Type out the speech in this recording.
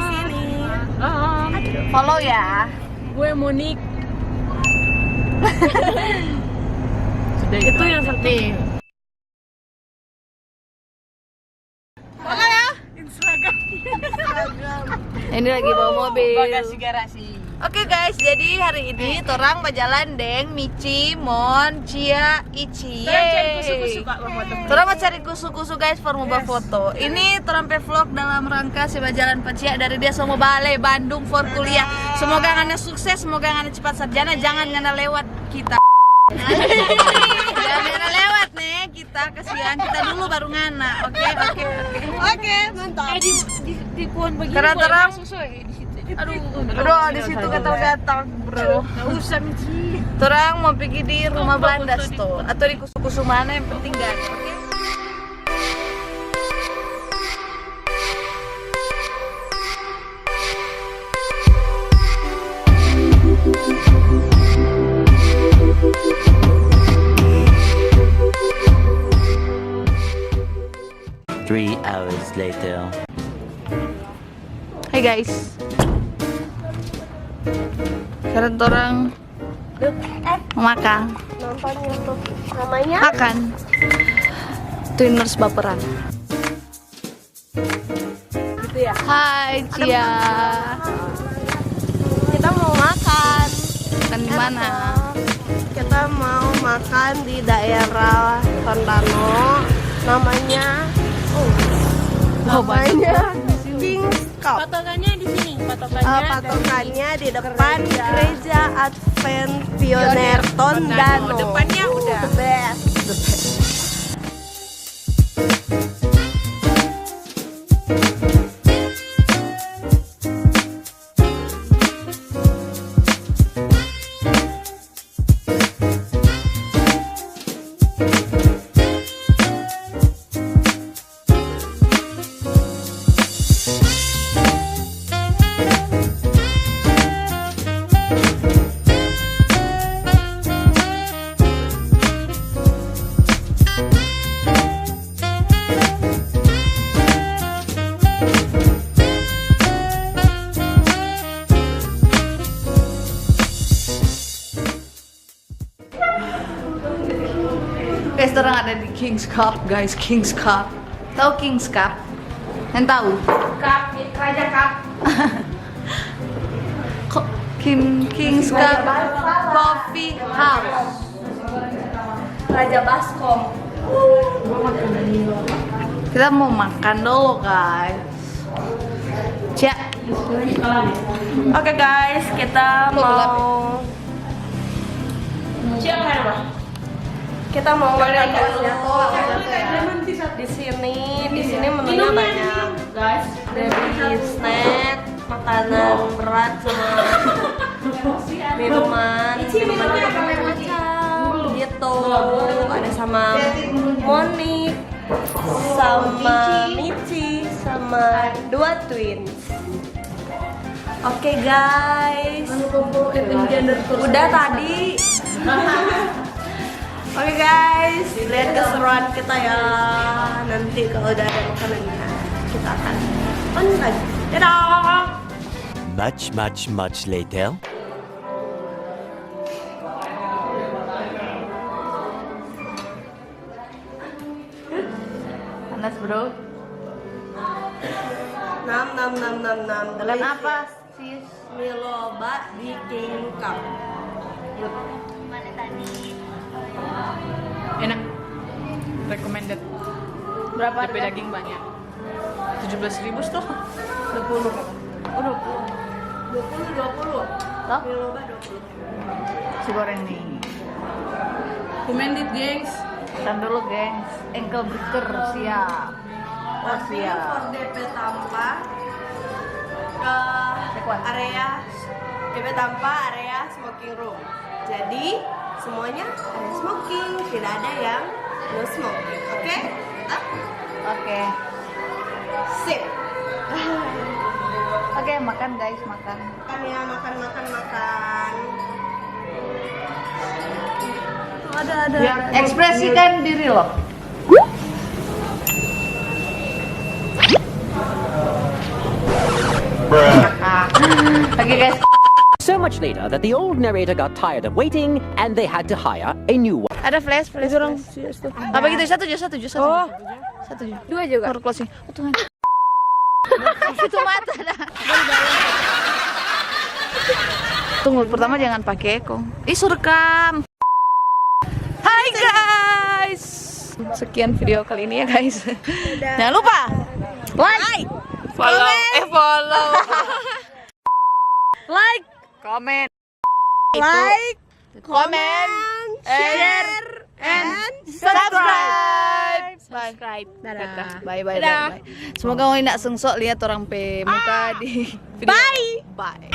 sini. Follow ya. Gue Monik. Itu yang satu. Follow ya. Instagram. Ini lagi bawa mobil. Bagasi garasi. Oke guys, jadi hari ini torang berjalan deng Mici, Mon, Cia, Ici. Torang mau cari kusu-kusu guys for mau foto. Ini torang pe vlog dalam rangka si berjalan Cia dari dia semua balik Bandung for kuliah. Semoga ngana sukses, semoga ngana cepat sarjana, jangan ngana lewat kita. Jangan ngana lewat nih kita, kasihan kita dulu baru ngana. Oke, mantap. Di pohon begini. Karena torang Aduh, di situ gatal-gatal, bro. Nggak usah Mici. Torang mau pergi di rumah Belanda tuh, atau di kusu-kusu mana yang penting gak ada, oke? Three hours later. Hai guys. Sekarang torang mau makan. Nonton YouTube namanya Makan. Twiners baperan. gitu ya. Hai Cia. Kita mau makan. Makan di mana? Kita mau makan di daerah Tondano. Namanya Kings Cup. Patokannya di sini. Patokannya di depan Gereja Advent Pioneer Tondano. Depannya udah. The best. Guys, orang ada di Kings Cup, guys. Kings Cup. Tahu Kings Cup? Yang tahu? Cup, Raja Cup. Kok Kings Cup Coffee House. Raja Baskom. Kita mau makan dulu, guys. Cia. Oke guys, kita mau makan di sini. Di sini menunya banyak, guys. Dari snack, makanan berat sama minuman macam-macam gitu. Ada sama Monik, sama Mici, sama dua twins. Oke guys, udah tadi. Oke guys, lihat keseruan kita ya. Nanti kalau udah ada makanannya, kita akan on lagi. Dadah. Much later. Panas, bro. Nam. Dalam apa, sis? Miloba di King Cup. Enak. Recommended. Berapa DP harga? daging banyak. 17.000 tuh. 20. Oh, 20. 20. Toh? Miloba 20. Si goreng nih. Recommended, gengs. Tahan dulu, gengs. Ankle breaker, siap. Oh, siap. For DP tanpa ke DP tanpa area smoking room. Jadi semuanya ada smoking, tidak ada yang no smoking. Oke? Mantap? Oke. Sip. Oke, makan guys, makan. Makan ya, makan. Ada. Ya, ekspresikan diri lo. Oke guys. So much later that the old narrator got tired of waiting and they had to hire a new one. Ada flash. Apa gitu? Satu. Oh. Satu. Dua juga. Baru closing. Oh Tuhan. Itu mata dah. Tunggu, pertama jangan pakai eco. Ih, surekam. Hai guys. Sekian video kali ini ya guys. Jangan lupa like, follow, like, comment, share, and subscribe. Dadah. Bye. Semoga kau tidak sengsok lihat orang pe muka di video. Bye.